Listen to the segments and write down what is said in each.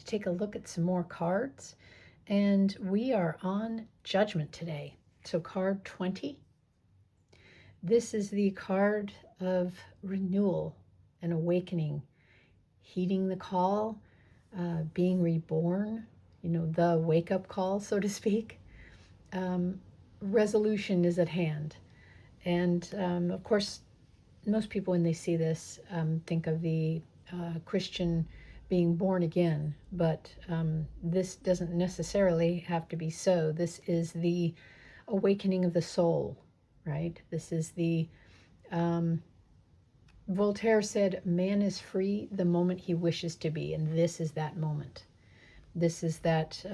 take a look at some more cards, and we are on Judgment today. So card 20. This is the card of renewal and awakening, heeding the call, being reborn, the wake-up call, so to speak. Resolution is at hand. And of course, most people, when they see this, think of the Christian being born again, but this doesn't necessarily have to be so. This is the awakening of the soul, right? This is the, Voltaire said, man is free the moment he wishes to be, and this is that moment. This is that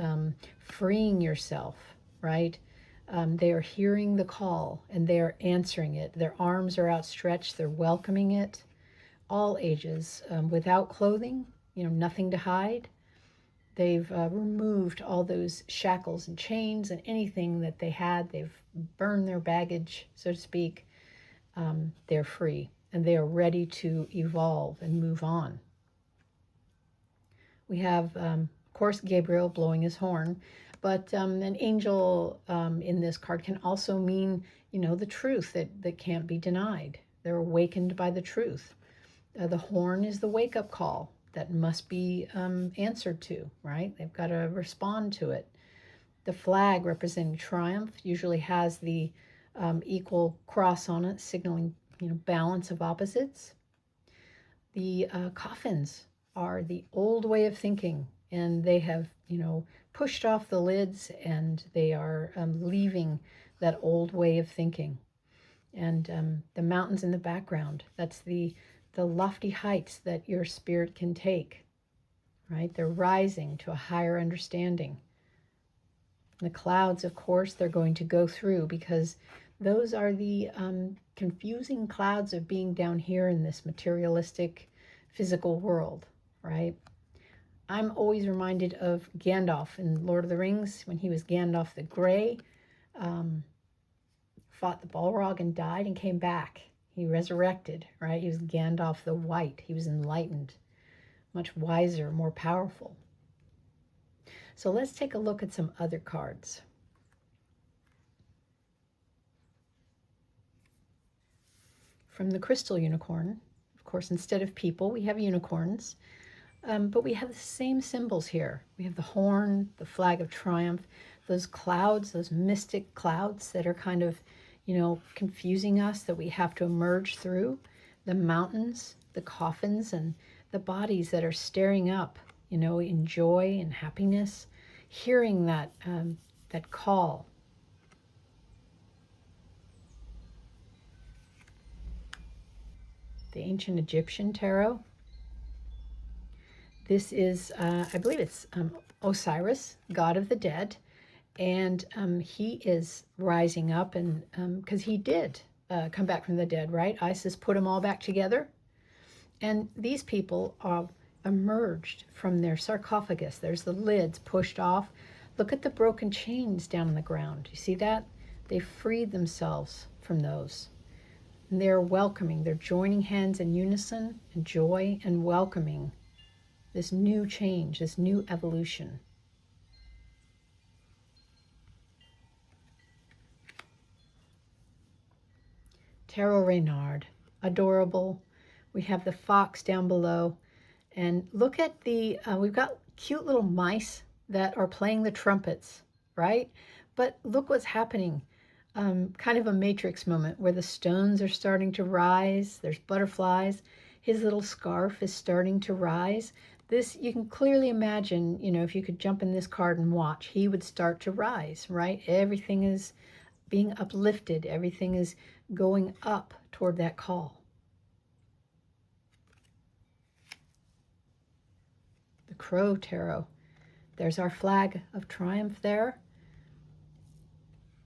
freeing yourself, right? They are hearing the call and they are answering it. Their arms are outstretched, they're welcoming it. All ages, without clothing, nothing to hide. They've removed all those shackles and chains and anything that they had. They've burned their baggage, so to speak. They're free and they are ready to evolve and move on. We have, of course, Gabriel blowing his horn, but an angel in this card can also mean, the truth that can't be denied. They're awakened by the truth. The horn is the wake-up call that must be answered to, right? They've got to respond to it. The flag representing triumph usually has the equal cross on it, signaling, balance of opposites. The coffins are the old way of thinking, and they have, pushed off the lids, and they are leaving that old way of thinking. And the mountains in the background, that's the lofty heights that your spirit can take, right? They're rising to a higher understanding. The clouds, of course, they're going to go through, because those are the confusing clouds of being down here in this materialistic, physical world, right? I'm always reminded of Gandalf in Lord of the Rings, when he was Gandalf the Grey, fought the Balrog and died and came back. He resurrected, right? He was Gandalf the White. He was enlightened, much wiser, more powerful. So let's take a look at some other cards. From the Crystal Unicorn, of course, instead of people, we have unicorns, but we have the same symbols here. We have the horn, the flag of triumph, those clouds, those mystic clouds that are kind of, confusing us, that we have to emerge through, the mountains, the coffins, and the bodies that are staring up, in joy and happiness, hearing that call. The ancient Egyptian tarot. This is, I believe it's Osiris, god of the dead. And he is rising up, and because he did come back from the dead, right? Isis put them all back together. And these people are emerged from their sarcophagus. There's the lids pushed off. Look at the broken chains down on the ground. You see that? They freed themselves from those. And they're welcoming. They're joining hands in unison and joy and welcoming this new change, this new evolution. Tarot Reynard, adorable. We have the fox down below. And look at the, we've got cute little mice that are playing the trumpets, right? But look what's happening. Kind of a Matrix moment where the stones are starting to rise. There's butterflies. His little scarf is starting to rise. This, you can clearly imagine, if you could jump in this card and watch, he would start to rise, right? Everything is being uplifted. Everything is going up toward that call. The Crow Tarot. There's our flag of triumph there.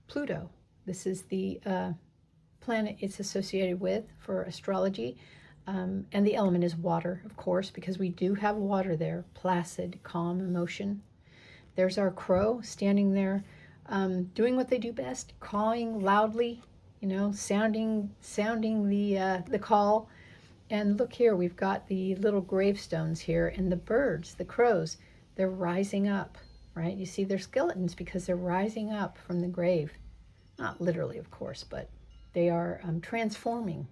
Pluto. This is the planet it's associated with for astrology. And the element is water, of course, because we do have water there. Placid, calm emotion. There's our crow standing there, doing what they do best, cawing loudly, sounding the call. And look here, we've got the little gravestones here, and the birds, the crows, They're rising up, right? You see they're skeletons because they're rising up from the grave. Not literally, of course, but they are transforming.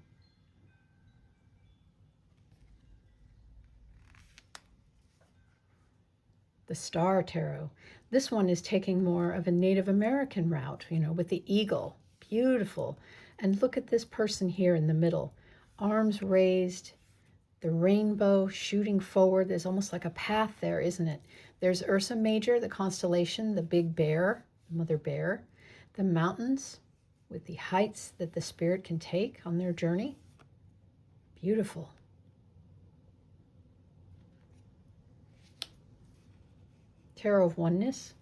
The Star Tarot. This one is taking more of a Native American route, you know, with the eagle. Beautiful. And look at this person here in the middle. Arms raised, the rainbow shooting forward. There's almost like a path there, isn't it? There's Ursa Major, the constellation, the big bear, mother bear, the mountains with the heights that the spirit can take on their journey. Beautiful. Tarot of Oneness.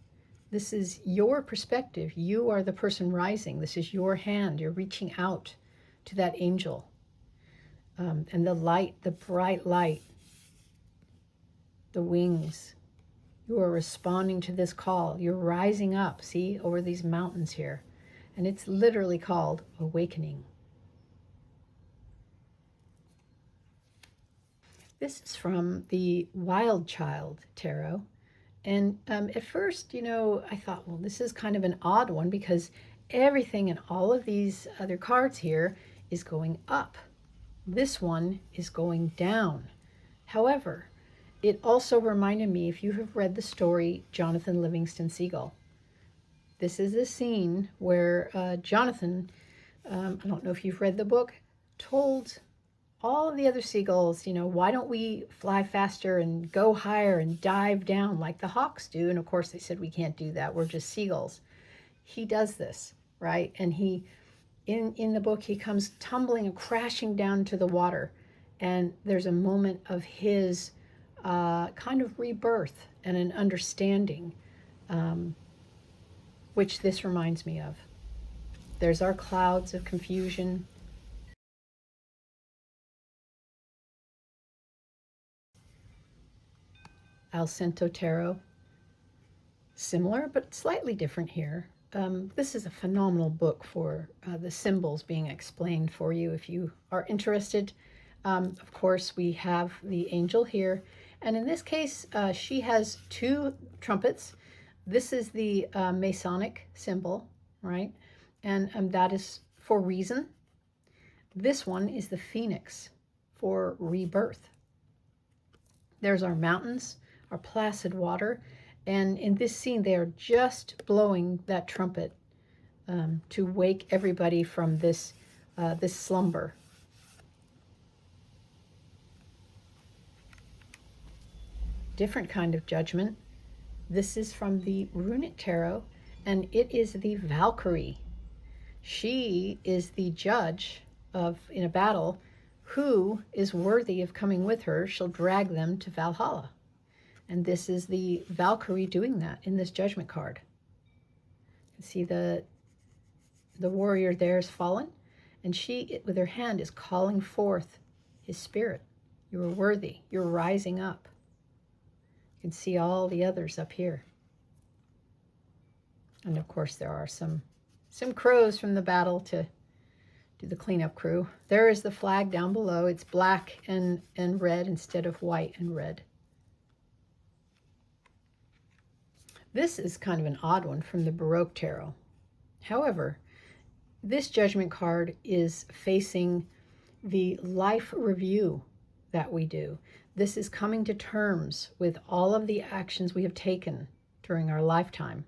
This is your perspective. You are the person rising. This is your hand. You're reaching out to that angel. And the light, the bright light, the wings. You are responding to this call. You're rising up, see, over these mountains here. And it's literally called awakening. This is from the Wild Child Tarot. And at first, you know, I thought, well, this is kind of an odd one because everything in all of these other cards here is going up. This one is going down. However, it also reminded me, if you have read the story Jonathan Livingston Seagull, this is a scene where Jonathan, I don't know if you've read the book, told all of the other seagulls, you know, why don't we fly faster and go higher and dive down like the hawks do? And of course they said, we can't do that. We're just seagulls. He does this, right? And he, in the book, he comes tumbling and crashing down to the water. And there's a moment of his kind of rebirth and an understanding, which this reminds me of. There's our clouds of confusion. Allcento Tarot. Similar, but slightly different here. This is a phenomenal book for the symbols being explained for you if you are interested. Of course, we have the angel here. And in this case, she has two trumpets. This is the Masonic symbol, right? And that is for reason. This one is the phoenix for rebirth. There's our mountains, our placid water. And in this scene, they are just blowing that trumpet to wake everybody from this slumber. Different kind of judgment. This is from the Runic Tarot, and it is the Valkyrie. She is the judge of, in a battle, who is worthy of coming with her. She'll drag them to Valhalla. And this is the Valkyrie doing that in this judgment card. You can see the warrior there is fallen, and she, with her hand, is calling forth his spirit. You are worthy. You're rising up. You can see all the others up here. And of course, there are some crows from the battle to do the cleanup crew. There is the flag down below. It's black and red instead of white and red. This is kind of an odd one from the Baroque Tarot. However, this judgment card is facing the life review that we do. This is coming to terms with all of the actions we have taken during our lifetime.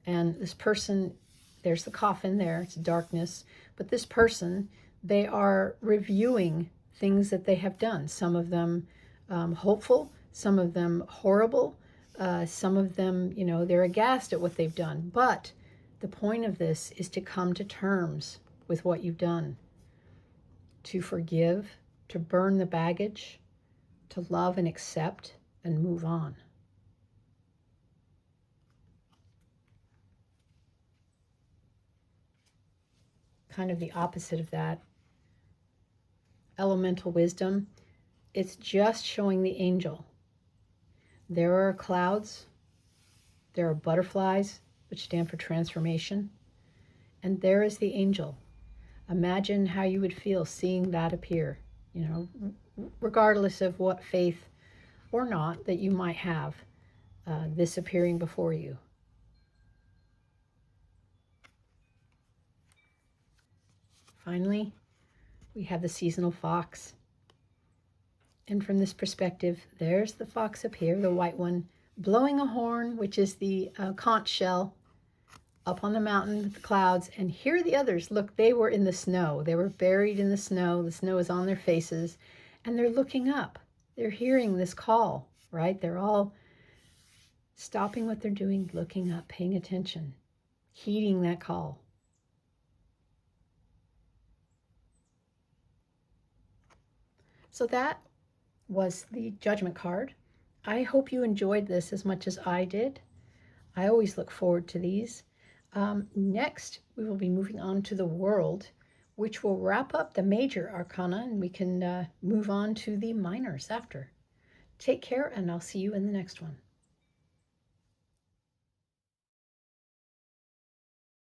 And this person, there's the coffin there, it's darkness, but this person, they are reviewing things that they have done. Some of them hopeful, some of them horrible, some of them, you know, they're aghast at what they've done. But the point of this is to come to terms with what you've done, to forgive, to burn the baggage, to love and accept and move on. Kind of the opposite of that. Elemental wisdom, it's just showing the angel. There are clouds, there are butterflies, which stand for transformation, and there is the angel. Imagine how you would feel seeing that appear, you know, regardless of what faith or not that you might have. this appearing before you. Finally, we have the seasonal fox. And from this perspective, there's the fox up here, the white one, blowing a horn, which is the conch shell, up on the mountain with the clouds. And here are the others. Look, they were in the snow. They were buried in the snow. The snow is on their faces, and they're looking up. They're hearing this call, right? They're all stopping what they're doing, looking up, paying attention, heeding that call. So that was the Judgment card. I hope you enjoyed this as much as I did. I always look forward to these. Next, we will be moving on to the World, which will wrap up the major arcana, and we can move on to the minors after. Take care, and I'll see you in the next one.